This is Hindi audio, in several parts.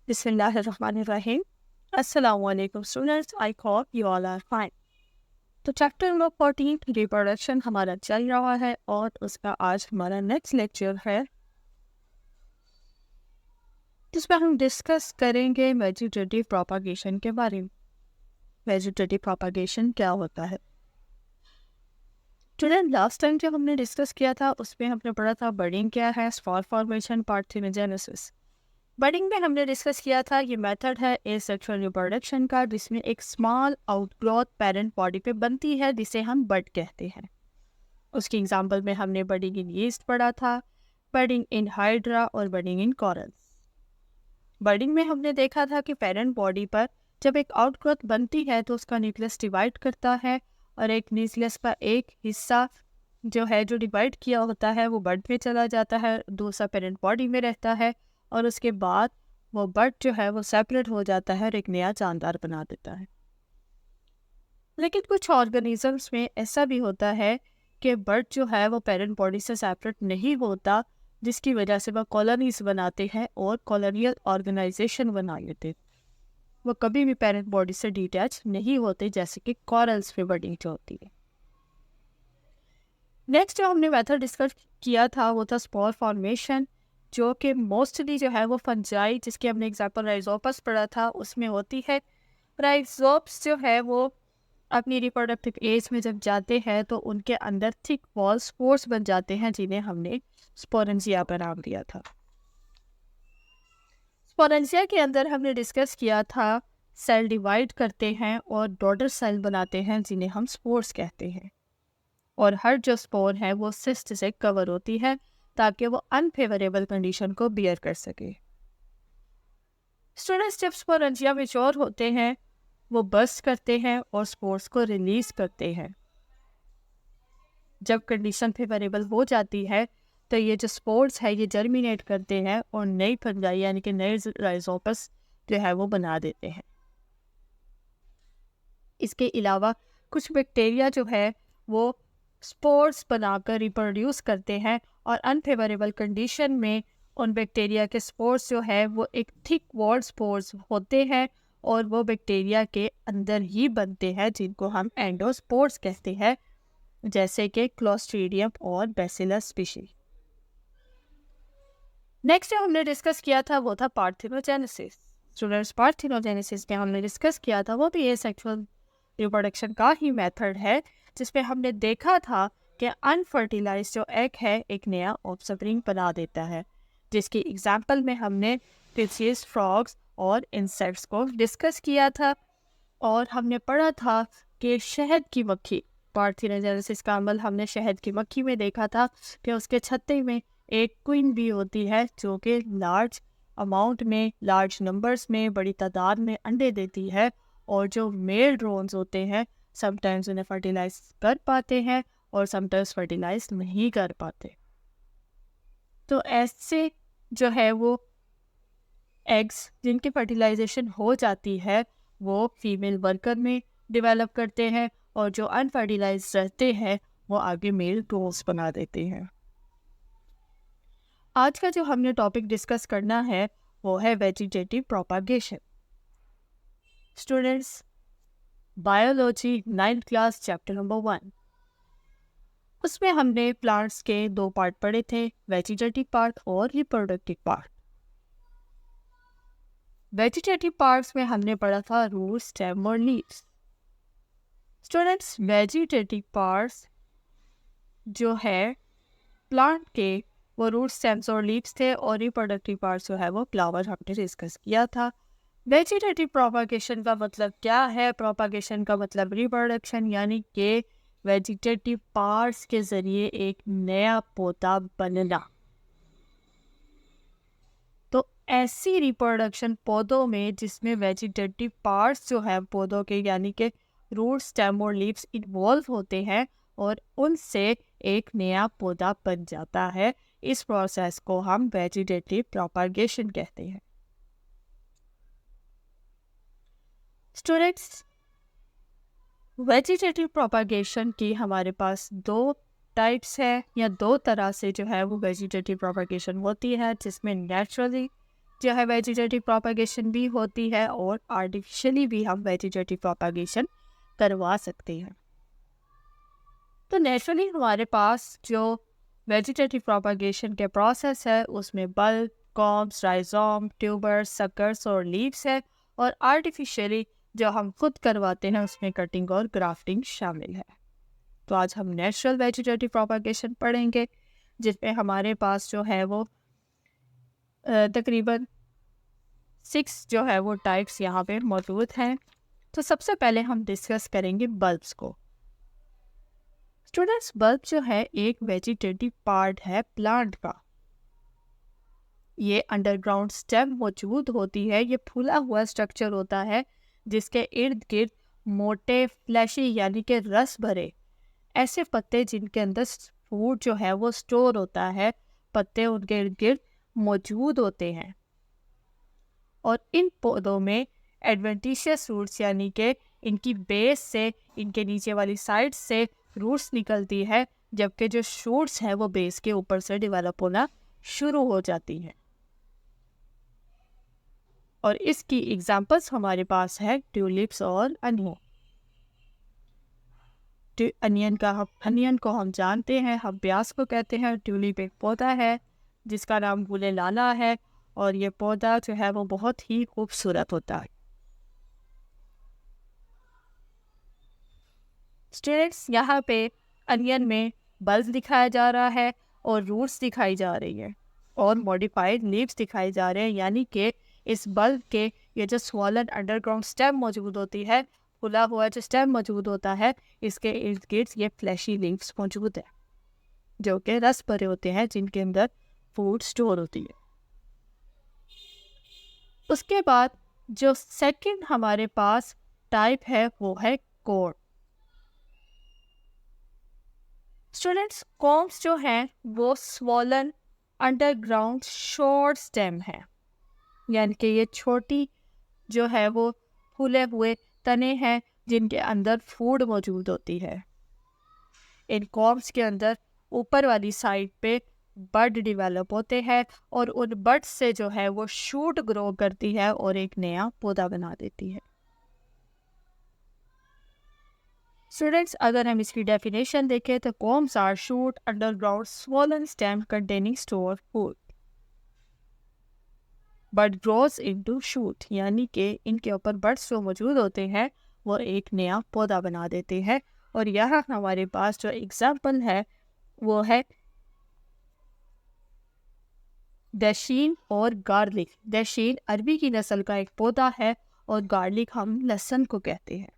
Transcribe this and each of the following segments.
बिस्मिल्लाहिर्रहमानिर्रहीम। अस्सलाम वालेकुम students, I hope you all are fine. तो चैप्टर नंबर 14 रिप्रोडक्शन हमारा चल रहा है और उसका आज हमारा नेक्स्ट लेक्चर है जिसमें हम डिस्कस करेंगे वेजिटेटिव प्रोपागेशन के बारे में। वेजिटेटिव प्रोपागेशन क्या होता है? स्टूडेंट, लास्ट टाइम जो हमने डिस्कस किया था उसमें हमने पढ़ा था बडिंग क्या है, स्पॉर फॉर्मेशन, पार्थिनोजेनेसिस। बडिंग में हमने डिस्कस किया था ये मेथड है एसेक्सुअल रिप्रोडक्शन का, जिसमें एक स्मॉल आउटग्रोथ पेरेंट बॉडी पे बनती है जिसे हम बड कहते हैं। उसकी एग्जांपल में हमने बडिंग इन यीस्ट पढ़ा था, बडिंग इन हाइड्रा और बडिंग इन कॉरल्स। बडिंग में हमने देखा था कि पेरेंट बॉडी पर जब एक आउटग्रोथ बनती है तो उसका न्यूक्लियस डिवाइड करता है और एक न्यूक्लियस का एक हिस्सा जो डिवाइड किया होता है वो बड में चला जाता है, दूसरा पेरेंट बॉडी में रहता है और उसके बाद वो बड जो है वो सेपरेट हो जाता है और एक नया जानदार बना देता है। लेकिन कुछ ऑर्गेनिजम्स में ऐसा भी होता है कि बड जो है वो पेरेंट बॉडी से सेपरेट नहीं होता, जिसकी वजह से वह कॉलोनीज बनाते हैं और कॉलोनियल ऑर्गेनाइजेशन बना लेते हैं। वो कभी भी पेरेंट बॉडी से डिटैच नहीं होते, जैसे कि कॉरल्स में बडिंग जो होती है। नेक्स्ट जो हमने मेथड डिस्कस किया था वो था स्पोर फॉर्मेशन, जो कि मोस्टली जो है वो फंजाई, जिसकी हमने एग्जांपल राइजोपस पढ़ा था, उसमें होती है। राइजोप्स जो है वो अपनी रिप्रोडक्टिव एज में जब जाते हैं तो उनके अंदर थिक वॉल स्पोर्स बन जाते हैं, जिन्हें हमने स्पोरेंजिया का नाम दिया था। स्पोरेंजिया के अंदर हमने डिस्कस किया था सेल डिवाइड करते हैं और डॉटर सेल बनाते हैं, जिन्हें हम स्पोर्स कहते हैं। और हर जो स्पोर है वो सिस्ट से कवर होती है ताकि वो अनफेवरेबल कंडीशन को बियर कर सके। स्टूडेंट्स, जब स्पोरेंजिया मैच्योर होते हैं वो बर्स्ट करते हैं और स्पोर्स को रिलीज करते हैं। जब कंडीशन फेवरेबल हो जाती है तो ये जो स्पोर्स है ये जर्मिनेट करते हैं और नई फंजाई यानी कि नए राइजोपस जो है वो बना देते हैं। इसके अलावा कुछ बैक्टीरिया जो है वो स्पोर्स बनाकर रिप्रोड्यूस करते हैं और अनफेवरेबल कंडीशन में उन बैक्टीरिया के स्पोर्स जो है वो एक थिक वॉल्ड स्पोर्स होते हैं और वो बैक्टीरिया के अंदर ही बनते हैं, जिनको हम एंडोस्पोर्स कहते हैं, जैसे कि क्लोस्ट्रीडियम और बैसिलस स्पीशी। नेक्स्ट जो हमने डिस्कस किया था वो था पार्थिनोजेनेसिस। स्टूडेंट्स, पार्थिनोजेनेसिस में हमने डिस्कस किया था वो भी एसेक्सुअल रिप्रोडक्शन का ही मेथड है, जिसमें हमने देखा था कि अनफर्टिलाइज्ड जो एग है एक नया ऑफस्प्रिंग बना देता है, जिसकी एग्जांपल में हमने फिशेस, फ्रॉग्स और इंसेक्ट्स को डिस्कस किया था। और हमने पढ़ा था कि शहद की मक्खी, पार्थिनोजेनेसिस का अमल हमने शहद की मक्खी में देखा था कि उसके छत्ते में एक क्वीन बी होती है जो कि लार्ज अमाउंट में, लार्ज नंबर्स में, बड़ी तादाद में अंडे देती है, और जो मेल ड्रोन्स होते हैं समटाइम्स उन्हें फर्टिलाइज कर पाते हैं और समटाइम्स फर्टिलाइज नहीं कर पाते। तो ऐसे जो है वो एग्स जिनकी फर्टिलाइजेशन हो जाती है वो फीमेल वर्कर में डेवलप करते हैं और जो अनफर्टिलाइज रहते हैं वो आगे मेल ड्रोन्स बना देते हैं। आज का जो हमने टॉपिक डिस्कस करना है वो है vegetative propagation. Students, biology 9th class chapter number 1, उसमें हमने प्लांट्स के 2 पार्ट पढ़े थे, वेजिटेटिव पार्ट और रिप्रोडक्टिव पार्ट। वेजिटेटिव पार्ट्स में हमने पढ़ा था रूट, स्टेम और लीव्स। स्टूडेंट्स, वेजिटेटिव पार्ट्स जो है प्लांट के वो रूट, स्टेम्स और लीव्स थे, और रिप्रोडक्टिव पार्ट्स जो है वो फ्लावर हमने डिस्कस किया था। वेजिटेटिव प्रोपागेशन का मतलब क्या है? प्रोपागेशन का मतलब रिप्रोडक्शन, यानी कि वेजिटेटिव पार्ट्स के जरिए एक नया पौधा बनना। तो ऐसी रिप्रोडक्शन पौधों में जिसमें वेजिटेटिव पार्ट्स जो है पौधों के यानी कि रूट, स्टेम और लीव्स इन्वॉल्व होते हैं और उनसे एक नया पौधा बन जाता है, इस प्रोसेस को हम वेजिटेटिव प्रोपागेशन कहते हैं। स्टूडेंट्स, वेजिटेटिव प्रोपागेशन की हमारे पास 2 टाइप्स है या 2 तरह से जो है वो वेजिटेटिव प्रोपागेशन होती है, जिसमें नेचुरली जो है वेजिटेटिव प्रोपागेशन भी होती है और आर्टिफिशियली भी हम वेजिटेटिव प्रोपागेशन करवा सकते हैं। तो नेचुरली हमारे पास जो वेजिटेटिव प्रोपागेशन के प्रोसेस है उसमें bulb, corms, rhizome, tubers, suckers और लीव्स है, और आर्टिफिशियली जो हम खुद करवाते हैं उसमें कटिंग और ग्राफ्टिंग शामिल है। तो आज हम नेचुरल वेजिटेटिव प्रोपागेशन पढ़ेंगे, जिसमें हमारे पास जो है वो तकरीबन 6 जो है वो टाइप्स यहाँ पे मौजूद हैं। तो सबसे पहले हम डिस्कस करेंगे बल्ब्स को। स्टूडेंट्स, बल्ब जो है एक वेजिटेटिव पार्ट है प्लांट का। ये अंडरग्राउंड स्टेम मौजूद होती है। ये फूला हुआ स्ट्रक्चर होता है जिसके इर्द गिर्द मोटे फ्लैशी यानी कि रस भरे ऐसे पत्ते जिनके अंदर फूड जो है वो स्टोर होता है, पत्ते उनके इर्द गिर्द मौजूद होते हैं। और इन पौधों में एडवेंटिशियस रूट्स यानी कि इनकी बेस से, इनके नीचे वाली साइड से रूट्स निकलती है, जबकि जो शूट्स हैं वो बेस के ऊपर से डेवलप होना शुरू हो जाती हैं। और इसकी एग्जांपल्स हमारे पास है ट्यूलिप्स और अनियन। अनियन को हम जानते हैं, हम प्याज को कहते हैं। ट्यूलिप एक पौधा है जिसका नाम गुले लाला है, और ये पौधा जो है वो बहुत ही खूबसूरत होता है। स्टूडेंट्स, यहाँ पे अनियन में बल्ब दिखाया जा रहा है और रूट्स दिखाई जा रही है और मॉडिफाइड लीव्स दिखाई जा रहे हैं, यानी कि इस बल्ब के ये जो स्वॉलन अंडरग्राउंड स्टेम मौजूद होती है, खुला हुआ जो स्टेम मौजूद होता है, इसके इर्द गिर्द ये फ्लैशी लीव्स मौजूद है जो कि रस भरे होते हैं, जिनके अंदर फूड स्टोर होती है। उसके बाद जो सेकंड हमारे पास टाइप है वो है कोर। स्टूडेंट्स, कॉम्स जो हैं वो स्वॉलन अंडरग्राउंड शॉर्ट स्टेम है, यानी कि ये छोटी जो है वो फूले हुए तने हैं जिनके अंदर फूड मौजूद होती है। इन कॉम्स के अंदर ऊपर वाली साइड पे बड डेवलप होते हैं और उन बड से जो है वो शूट ग्रो करती है और एक नया पौधा बना देती है। स्टूडेंट्स, अगर हम इसकी डेफिनेशन देखें तो corms are shoot underground swollen stem containing store food bud grows into shoot, यानी कि इनके ऊपर बड्स जो मौजूद होते हैं वो एक नया पौधा बना देते हैं। और यहाँ हमारे पास जो एग्जाम्पल है वो है दशीन और गार्लिक। दशीन अरबी की नस्ल का एक पौधा है और गार्लिक हम लहसुन को कहते हैं।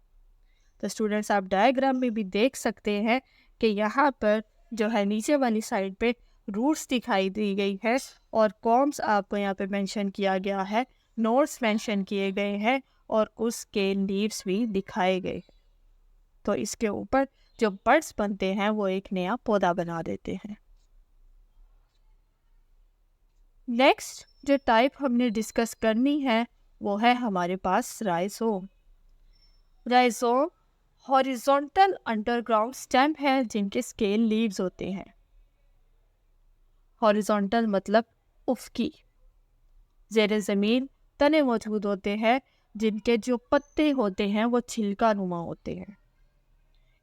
तो स्टूडेंट्स, आप डायग्राम में भी देख सकते हैं कि यहाँ पर जो है नीचे वाली साइड पे रूट्स दिखाई दी गई है और कॉम्स आपको यहाँ पे मेंशन किया गया है, नोड्स मेंशन किए गए हैं और उसके लीव्स भी दिखाए गए। तो इसके ऊपर जो बड्स बनते हैं वो एक नया पौधा बना देते हैं। नेक्स्ट जो टाइप हमने डिस्कस करनी है वो है हमारे पास rhizome. Rhizome horizontal underground stem है जिनके स्केल लीव्स होते हैं। हॉरिजॉन्टल मतलब उफकी, ज़ेरे ज़मीन तने मौजूद होते हैं जिनके जो पत्ते होते हैं वो छिलका नुमा होते हैं।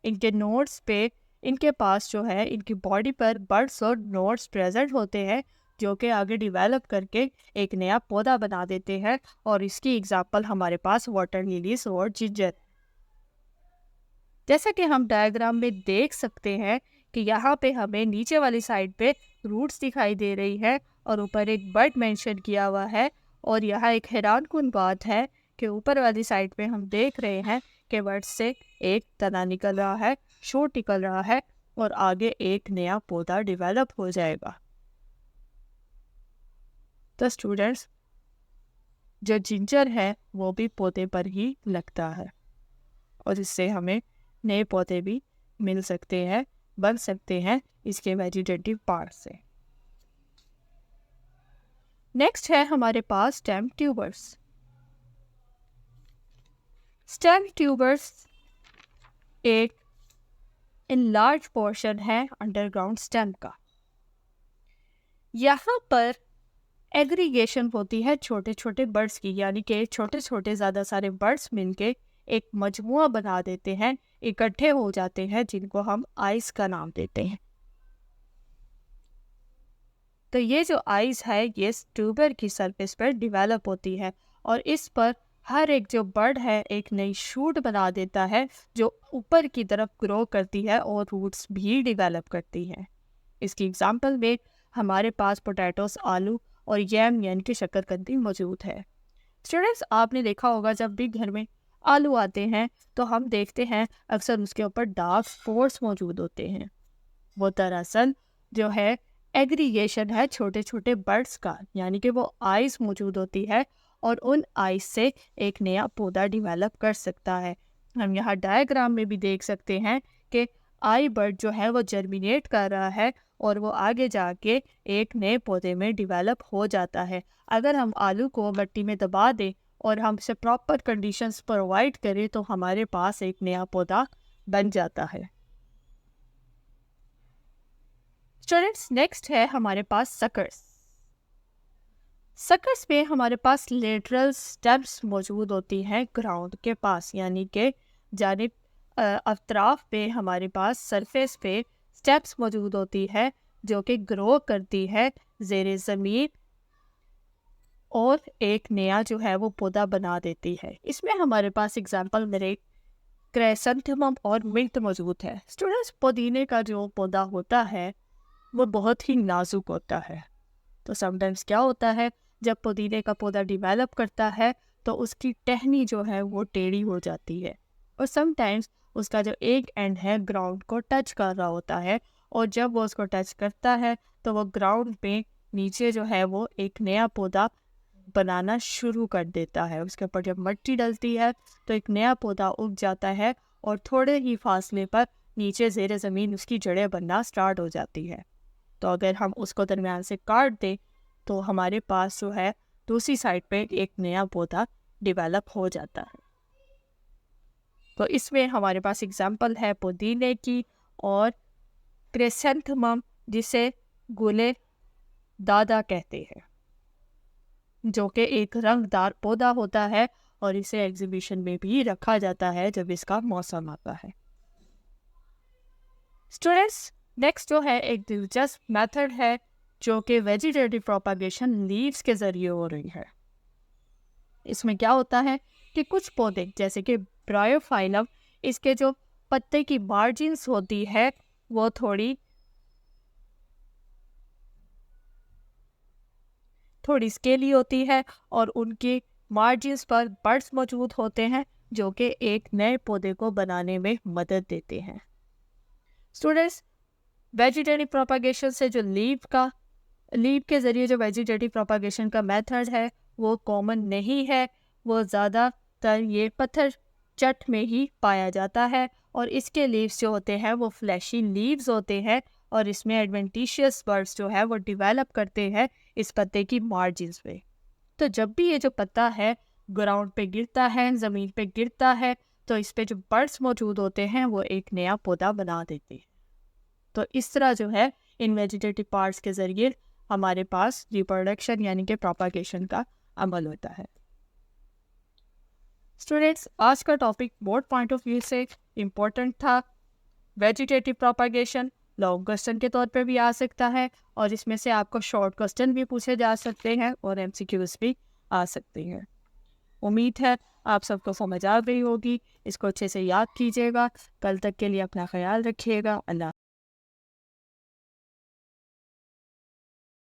इनके नोड्स पे, इनके पास जो है इनकी बॉडी पर बड्स और नोड्स प्रेजेंट होते हैं जो कि आगे डिवेलप करके एक नया पौधा बना देते हैं। और इसकी एग्जांपल हमारे पास वाटर लिलीज और जिंजर। जैसा कि हम डायग्राम में देख सकते हैं कि यहाँ पे हमें नीचे वाली साइड पे रूट्स दिखाई दे रही है और ऊपर एक बड मेंशन किया हुआ है। और यहाँ एक हैरानकुन बात है कि ऊपर वाली साइड पे हम देख रहे हैं कि बड से एक तना निकल रहा है, शूट निकल रहा है और आगे एक नया पौधा डिवेलप हो जाएगा। तो स्टूडेंट्स, जो जिंजर है वो भी पौधे पर ही लगता है और इससे हमें नए पौधे भी मिल सकते हैं, बन सकते हैं इसके वेजिटेटिव पार्ट से। नेक्स्ट है हमारे पास स्टेम ट्यूबर्स। स्टेम ट्यूबर्स एक इनलार्ज पोर्शन है अंडरग्राउंड स्टेम का। यहाँ पर एग्रीगेशन होती है छोटे छोटे बर्ड्स की, यानी कि छोटे छोटे ज़्यादा सारे बर्ड्स मिलके एक मजमुआ बना देते हैं, इकट्ठे हो जाते हैं, जिनको हम आइस का नाम देते हैं। तो ये जो आइस है ये ट्यूबर की सरफेस पर डिवेलप होती है और इस पर हर एक जो बर्ड है एक नई शूट बना देता है जो ऊपर की तरफ ग्रो करती है और रूट्स भी डिवेलप करती है। इसकी एग्जांपल में हमारे पास पोटैटोस, आलू और यैम यानी कि शकरकंदी मौजूद है। स्टूडेंट्स, आपने देखा होगा जब भी घर में आलू आते हैं तो हम देखते हैं अक्सर उसके ऊपर डार्क स्पॉट्स मौजूद होते हैं। वो दरअसल जो है एग्रीगेशन है छोटे छोटे बर्ड्स का, यानी कि वो आइस मौजूद होती है और उन आइस से एक नया पौधा डिवेलप कर सकता है। हम यहाँ डायग्राम में भी देख सकते हैं कि आई बर्ड जो है वो जर्मिनेट कर रहा है और वो आगे जाके एक नए पौधे में डिवेलप हो जाता है। अगर हम आलू को मिट्टी में दबा दें और हम इसे प्रॉपर कंडीशंस प्रोवाइड करें तो हमारे पास एक नया पौधा बन जाता है। स्टूडेंट्स, नेक्स्ट है हमारे पास सकर्स। सकर्स में हमारे पास लेटरल स्टेम्स मौजूद होती हैं ग्राउंड के पास, यानी कि जानिब अतराफ पे हमारे पास सरफेस पे स्टेप्स मौजूद होती है जो कि ग्रो करती है ज़ेरे ज़मीन और एक नया जो है वो पौधा बना देती है। इसमें हमारे पास एग्जांपल मेरे क्राइसेंथेमम और मिंट मौजूद है। स्टूडेंट्स, पुदीने का जो पौधा होता है वो बहुत ही नाजुक होता है। तो समटाइम्स क्या होता है, जब पुदीने का पौधा डिवेलप करता है तो उसकी टहनी जो है वो टेढ़ी हो जाती है और समटाइम्स उसका जो एक एंड है ग्राउंड को टच कर रहा होता है और जब वो उसको टच करता है तो वो ग्राउंड पे नीचे जो है वो एक नया पौधा बनाना शुरू कर देता है। उसके ऊपर जब मिट्टी डलती है तो एक नया पौधा उग जाता है और थोड़े ही फासले पर नीचे ज़ेरे ज़मीन उसकी जड़ें बनना स्टार्ट हो जाती है। तो अगर हम उसको दरमियान से काट दें तो हमारे पास जो है दूसरी साइड पे एक नया पौधा डिवेलप हो जाता है। तो इसमें हमारे पास एग्जांपल है पुदीने की और क्रिसेंथेमम, जिसे गुले दादा कहते हैं, जो कि एक रंगदार पौधा होता है और इसे एग्जीबिशन में भी रखा जाता है जब इसका मौसम आता है। स्टूडेंट्स, नेक्स्ट जो है एक दिलचस्प मेथड है जो कि वेजिटेटिव प्रोपागेशन लीव्स के ज़रिए हो रही है। इसमें क्या होता है कि कुछ पौधे जैसे कि ब्रायोफाइलम, इसके जो पत्ते की मार्जिन्स होती है वो थोड़ी स्केली होती है और उनकी मार्जिन्स पर बड्स मौजूद होते हैं जो कि एक नए पौधे को बनाने में मदद देते हैं। स्टूडेंट्स, वेजिटेटिव प्रोपागेशन से जो लीव के ज़रिए जो वेजिटेटिव प्रोपागेशन का मेथड है वो कॉमन नहीं है। वो ज़्यादातर ये पत्थर चट में ही पाया जाता है और इसके लीव्स जो होते हैं वो फ्लैशी लीव्स होते हैं और इसमें एडवेंटिशियस बर्ड्स जो है वो डिवेलप करते हैं इस पत्ते की मार्जिन्स पे। तो जब भी ये जो पत्ता है ग्राउंड पे गिरता है, ज़मीन पे गिरता है, तो इस पे जो बर्ड्स मौजूद होते हैं वो एक नया पौधा बना देते हैं। तो इस तरह जो है इन वेजिटेटिव पार्ट्स के ज़रिए हमारे पास रिप्रोडक्शन यानी कि प्रोपागेशन का अमल होता है। स्टूडेंट्स, आज का topic board point of view से इम्पोर्टेंट था। वेजिटेटिव प्रोपागेशन लॉन्ग क्वेश्चन के तौर पे भी आ सकता है और इसमें से आपको शॉर्ट क्वेश्चन भी पूछे जा सकते हैं और एमसीक्यूज भी आ सकते हैं। उम्मीद है आप सबको समझ आ गई होगी। इसको अच्छे से याद कीजिएगा। कल तक के लिए अपना ख्याल रखिएगा। अल्लाह।